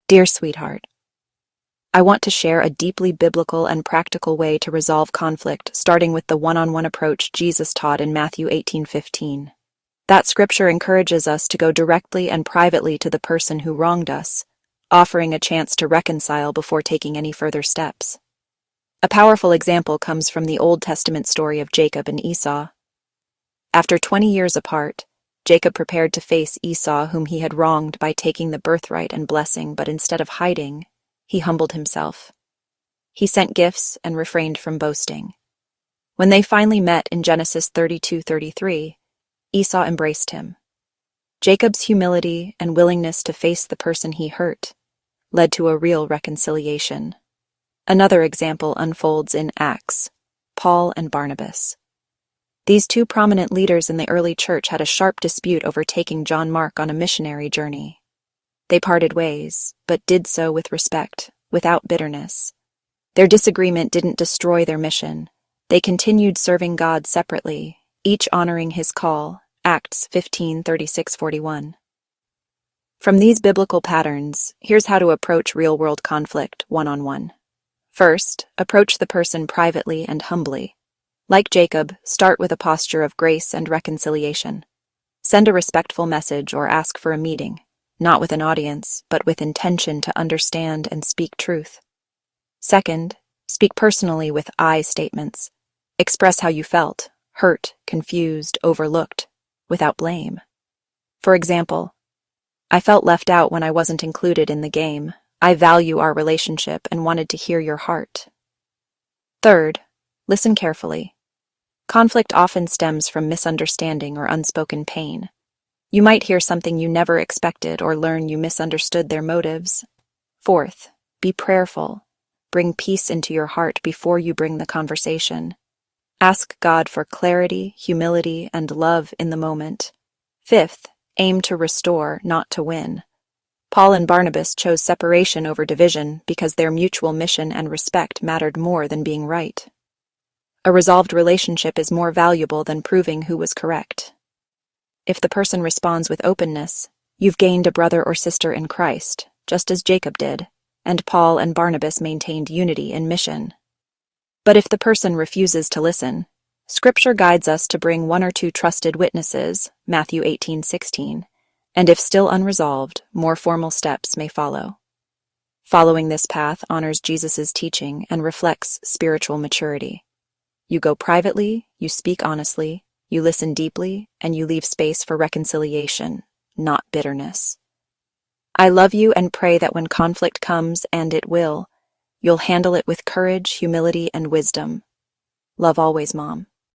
Dear sweetheart, I want to share a deeply biblical and practical way to resolve conflict, starting with the one-on-one approach Jesus taught in Matthew 18:15. That scripture encourages us to go directly and privately to the person who wronged us, offering a chance to reconcile before taking any further steps. A powerful example comes from the Old Testament story of Jacob and Esau. After 20 years apart, Jacob prepared to face Esau, whom he had wronged, by taking the birthright and blessing, but instead of hiding, he humbled himself. He sent gifts and refrained from boasting. When they finally met in Genesis 32:33, Esau embraced him. Jacob's humility and willingness to face the person he hurt led to a real reconciliation. Another example unfolds in Acts, Paul and Barnabas. These two prominent leaders in the early church had a sharp dispute over taking John Mark on a missionary journey. They parted ways, but did so with respect, without bitterness. Their disagreement didn't destroy their mission. They continued serving God separately, each honoring his call. Acts 15:36-41. From these biblical patterns, here's how to approach real-world conflict one-on-one. First, approach the person privately and humbly. Like Jacob, start with a posture of grace and reconciliation. Send a respectful message or ask for a meeting, not with an audience, but with intention to understand and speak truth. Second, speak personally with I statements. Express how you felt, hurt, confused, overlooked, without blame. For example, I felt left out when I wasn't included in the game. I value our relationship and wanted to hear your heart. Third, listen carefully. Conflict often stems from misunderstanding or unspoken pain. You might hear something you never expected or learn you misunderstood their motives. Fourth, be prayerful. Bring peace into your heart before you bring the conversation. Ask God for clarity, humility, and love in the moment. Fifth, aim to restore, not to win. Paul and Barnabas chose separation over division because their mutual mission and respect mattered more than being right. A resolved relationship is more valuable than proving who was correct. If the person responds with openness, you've gained a brother or sister in Christ, just as Jacob did, and Paul and Barnabas maintained unity in mission. But if the person refuses to listen, Scripture guides us to bring one or two trusted witnesses, Matthew 18:16, and if still unresolved, more formal steps may follow. Following this path honors Jesus' teaching and reflects spiritual maturity. You go privately, you speak honestly, you listen deeply, and you leave space for reconciliation, not bitterness. I love you and pray that when conflict comes, and it will, you'll handle it with courage, humility, and wisdom. Love always, Mom.